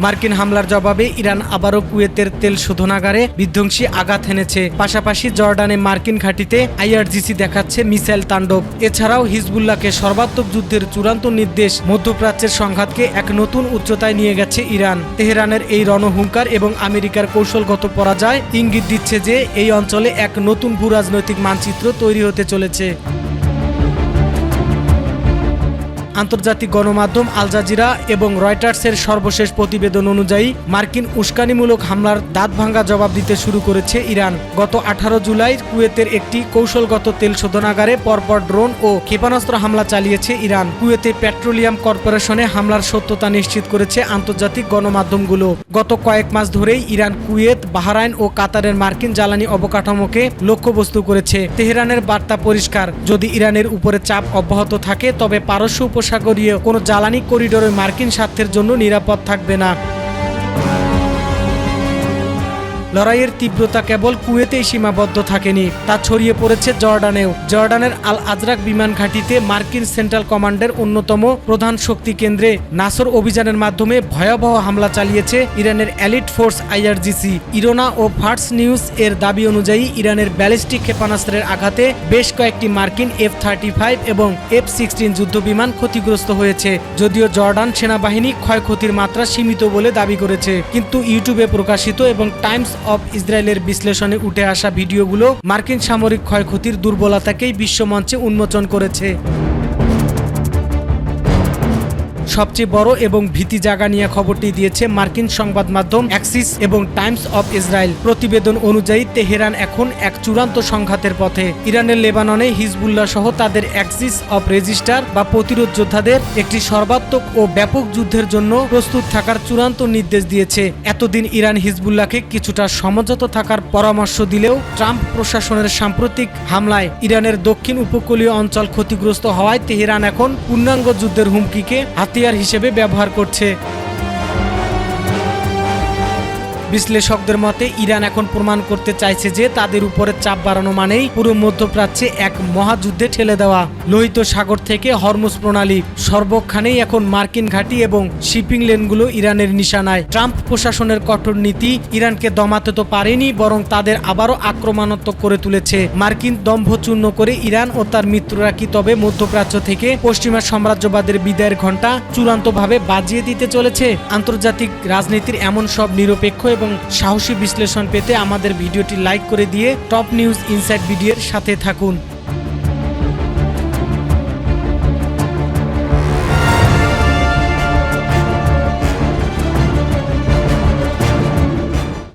মার্কিন হামলার জবাবে ইরান আবারও কুয়েতের তেল শোধনাগারে বিধ্বংসী আঘাত হেনেছে। পাশাপাশি জর্ডানে মার্কিন ঘাঁটিতে আইআরজিসি দেখাচ্ছে মিসাইল তাণ্ডব। এছাড়াও হিজবুল্লাহকে সর্বাত্মক যুদ্ধের চূড়ান্ত নির্দেশ মধ্যপ্রাচ্যের সংঘাতকে এক নতুন উচ্চতায় নিয়ে গেছে ইরান। তেহরানের এই রণহুঙ্কার এবং আমেরিকার কৌশলগত পরাজয় ইঙ্গিত দিচ্ছে যে এই অঞ্চলে এক নতুন ভূরাজনৈতিক মানচিত্র তৈরি হতে চলেছে। আন্তর্জাতিক গণমাধ্যম আল জাজিরা এবং রয়টার্সের সর্বশেষ প্রতিবেদন অনুযায়ী মার্কিন উস্কানিমূলক হামলার দাঁতভাঙা জবাব দিতে শুরু করেছে ইরান। গত 18 জুলাই কুয়েতের একটি কৌশলগত তেল শোধনাগারে পরপর ড্রোন ও ক্ষেপণাস্ত্র হামলা চালিয়েছে ইরান। কুয়েতে পেট্রোলিয়াম কর্পোরেশনে হামলার সত্যতা নিশ্চিত করেছে আন্তর্জাতিক গণমাধ্যমগুলো। গত কয়েক মাস ধরেই ইরান কুয়েত, বাহরাইন ও কাতারের মার্কিন জ্বালানি অবকাঠামোকে লক্ষ্যবস্তু করেছে। তেহরানের বার্তা পরিষ্কার, যদি ইরানের উপরে চাপ অব্যাহত থাকে তবে পারস্য উপসাগরীয় কোনো জ্বালানি করিডোরে মার্কিন স্বার্থের জন্য নিরাপদ থাকবে না। লড়াইয়ের তীব্রতা কেবল কুয়েতেই সীমাবদ্ধ থাকেনি, তা ছড়িয়ে পড়েছে জর্ডানেও। জর্ডানের আল আজরাক বিমান ঘাঁটিতে মার্কিন সেন্ট্রাল কমান্ডের অন্যতম প্রধান শক্তি কেন্দ্রে নাসর অভিযানের মাধ্যমে ভয়াবহ হামলা চালিয়েছে ইরানের এলিট ফোর্স আইআরজিসি। ইরোনা ও ফার্স নিউজ এর দাবি অনুযায়ী ইরানের ব্যালিস্টিক ক্ষেপণাস্ত্রের আঘাতে বেশ কয়েকটি মার্কিন F-35 এবং F-16 যুদ্ধবিমান ক্ষতিগ্রস্ত হয়েছে। যদিও জর্ডান সেনাবাহিনী ক্ষয়ক্ষতির মাত্রা সীমিত বলে দাবি করেছে, কিন্তু ইউটিউবে প্রকাশিত এবং টাইমস অব ইসরায়েলের বিশ্লেষণে উঠে আসা ভিডিওগুলো মার্কিন সামরিক ক্ষয়ক্ষতির দুর্বলতাকেই বিশ্বমঞ্চে উন্মোচন করেছে। সবচেয়ে বড় এবং ভীতি জাগানিয়া খবরটি দিয়েছে মার্কিন সংবাদ মাধ্যম অ্যাক্সিস এবং টাইমস অব ইসরায়েল। প্রতিবেদন অনুযায়ী তেহরান এখন এক চূড়ান্ত সংঘাতের পথে। ইরানের লেবাননে হিজবুল্লাহ সহ তাদের অ্যাক্সিস অব রেজিস্টার বা প্রতিরোধ যোদ্ধাদের একটি সর্বাত্মক ও ব্যাপক যুদ্ধের জন্য প্রস্তুত থাকার চূড়ান্ত নির্দেশ দিয়েছে। এতদিন ইরান হিজবুল্লাহকে কিছুটা সমঝোতা থাকার পরামর্শ দিলেও ট্রাম্প প্রশাসনের সাম্প্রতিক হামলায় ইরানের দক্ষিণ উপকূলীয় অঞ্চল ক্ষতিগ্রস্ত হওয়ায় তেহরান এখন পূর্ণাঙ্গ যুদ্ধের হুমকিকে হাতিয়ার হিসেবে ব্যবহার করছে। বিশ্লেষকদের মতে ইরান এখন প্রমাণ করতে চাইছে যে তাদের উপরে চাপ বাড়ানো মানেই পুরো মধ্যপ্রাচ্যে এক মহাযুদ্ধে ঠেলে দেওয়া। লোহিত সাগর থেকে হরমুজ প্রণালী সর্বক্ষণেই এখন মার্কিন ঘাঁটি এবং শিপিং লেনগুলো ইরানের নিশানায়। ট্রাম্প প্রশাসনের কঠোর নীতি ইরানকে দমাতে তো পারেনি, বরং তাদের আবারও আক্রমণাত্মক করে তুলেছে। মার্কিন দম্ভ চূর্ণ করে ইরান ও তার মিত্ররা কি তবে মধ্যপ্রাচ্য থেকে পশ্চিমা সাম্রাজ্যবাদের বিদায়ের ঘণ্টা চূড়ান্তভাবে বাজিয়ে দিতে চলেছে? আন্তর্জাতিক রাজনীতির এমন সব নিরপেক্ষ এবং সাহসী বিশ্লেষণ পেতে আমাদের ভিডিওটি লাইক করে দিয়ে টপ নিউজ ইনসাইড ভিডিওর সাথে থাকুন।